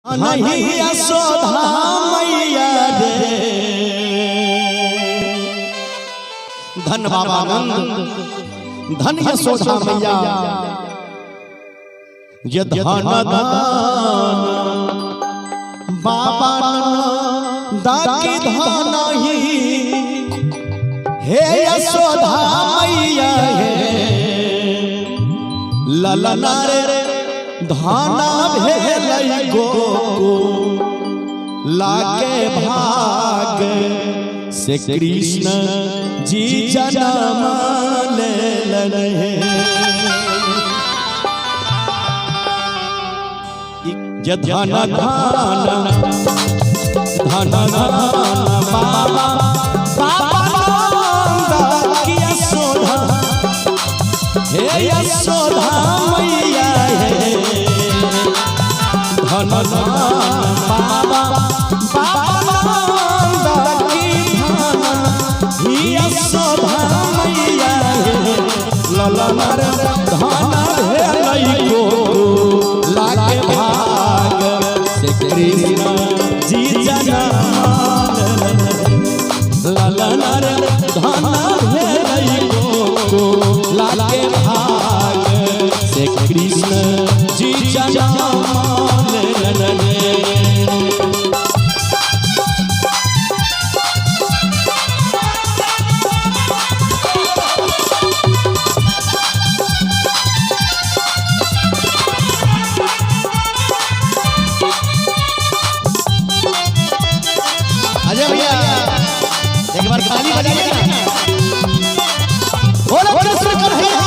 नहीं यशोदा मैया रे धन बाबा नंद धन यशोदा मैया ये धन दान बाबा दाकी धन ही हे यशोदा मैया हे ललना रे धाना भेलै गोको लागे भाग से कृष्ण जी जन्म ले धन धन धन बाबा की यशोदा हे यशोदा मैया धन बाबा की धन यशोदा मैया ललना धन भेलै गोको लागे भाग से कृष्ण जी जन्म ललना धन भेलै गोको लागे भाग से कृष्ण जी जन्म अजय भैया एक बार ताली बजाइए ना। बोलो कृष्ण कन्हैया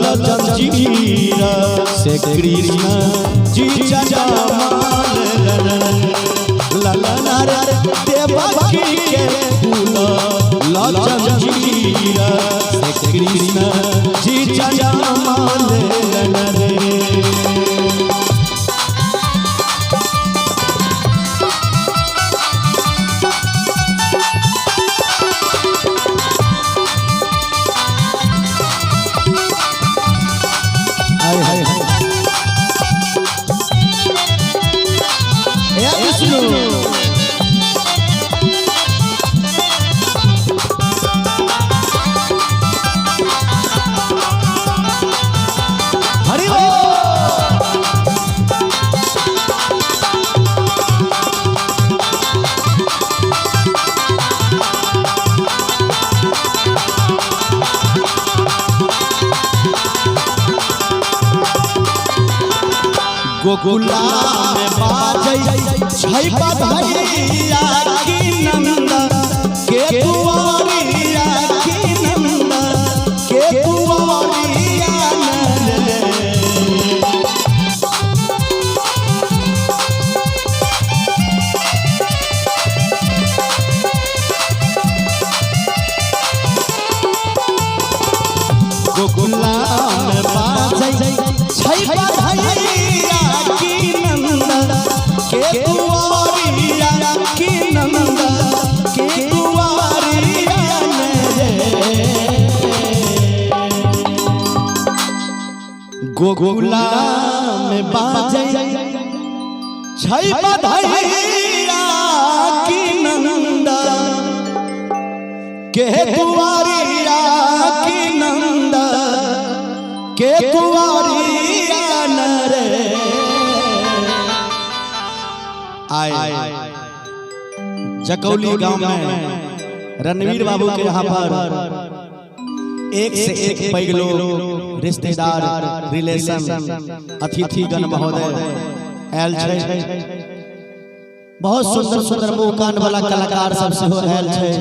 जंजीर से कृष्ण जी जन्म ललना रे देवकी के फूल जंजीर से कृष्ण जी जन्म गोकुला में बाजै छै बधाइया की नंद के कुंवरिया की नंद के कुंवरिया गोकुला में बाजै छै बधाइया के कुंवरिया की नंद के कुंवरिया गोकुला में बाजै छै बधाइया की नंद के कुंवरिया की नंद के कुंवरिया रे आए जकौली गांव में रणवीर बाबू के यहाँ पर एक से एक पैघ लोग रिश्तेदार रिलेशन अतिथिगण महोदय आयल छै। बहुत सुंदर सुंदर मुंह कान वाला कलाकार सब सेहो आयल छै।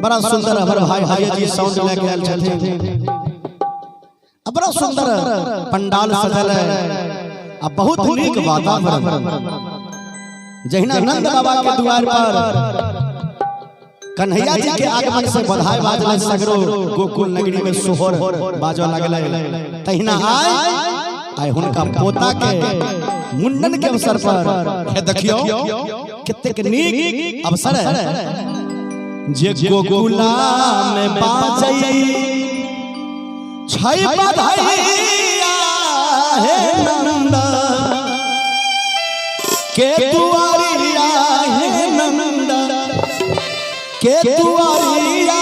बड़ा सुंदर हमर भाई जी साउंड लेके आयल छथिन। बड़ा सुंदर पंडाल सजल है आ बहुत नीक वातावरण। जहिना नंद बाबा के द्वार पर कन्हैया जी के आगमन से बधाई बाजल सगरो गोकुल नगरी में सोहर बाजो लागल। तहिना आय हुनका पोता के मुंडन के अवसर पर देखियो कितेक नीक अवसर है। जे गोकुला में बाजई छै बधाइया हे नंद के दुआरिया हे नंद के दुआरिया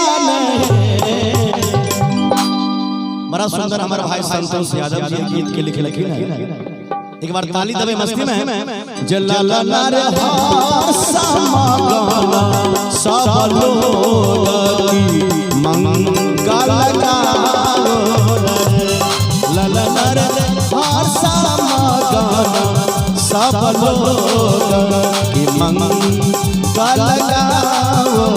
बड़ा सुंदर हमारा भाई संतोष यादव जी गीत के लिखे लखी है। एक बार ताली दबे मस्ती में जलाला रे समागम सब लोग की मंगल गाओ ललना रे समागम सब लोग की मंगल गाओ।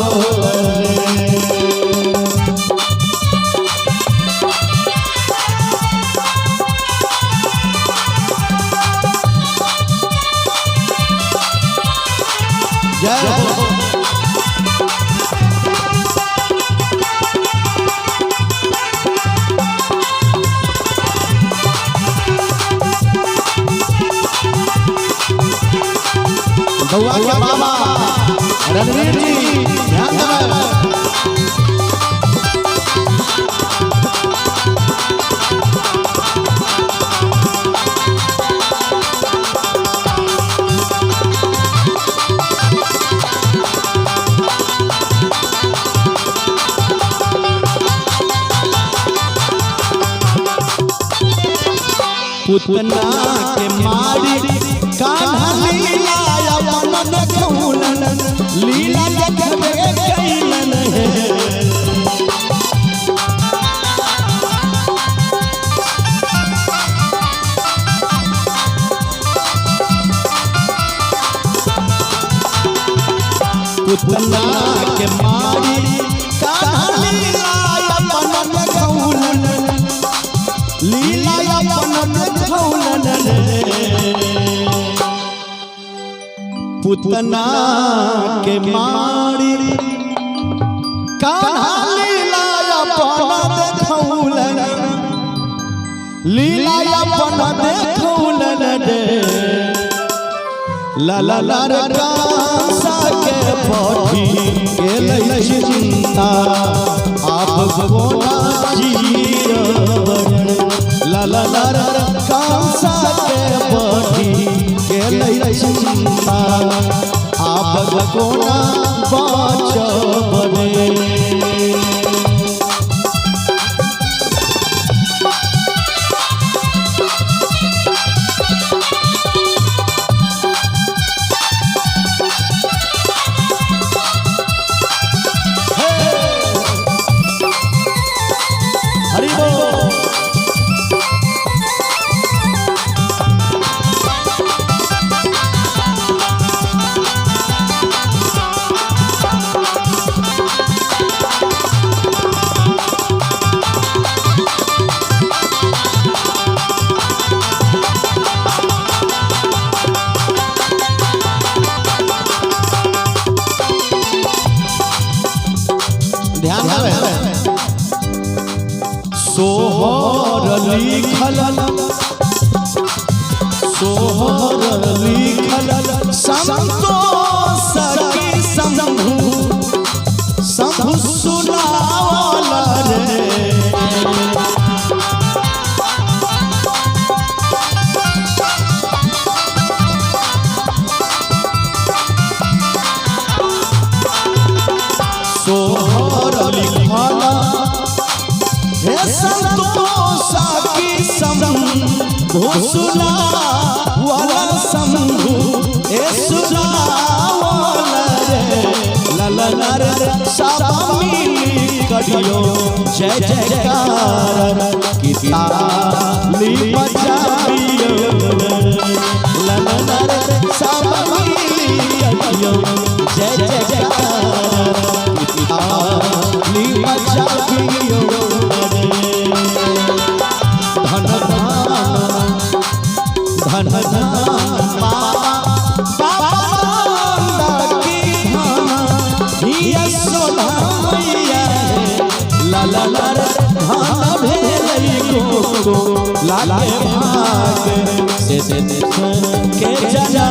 बउआ के बाबा रणवीर जी ध्यान देवे। पुतना के मारी कान्हा लीला अपन देखौलन लीला देखबे कैलन है। पुतना के मारी कान्हा लीला अपन देखौलन लीला अपन देखौलन पुतना के मारी कान्हा लीला अपन देखौलन लीला अपन देखौलन रे ललना रे कांसा के पठी के लई चिंता आप गोना जीवन ललना रे कांसा के पठी के लई चिंता आप गोना बचबने। सोहर लिखल संतोष की शंभु सुनावल रे सोहर लिखल हे संतोष की शंभु सुनावल शंभु गावल रे ललन रे सब मिली करियो जय जयकार की ताली बजाइयो ललन रे सब मिली करियो जय जयकार की ताली बजाइयो धन धन धन बाबा की धन हिया सोना मैया लाला धन भेलै को लाले भाग से के जना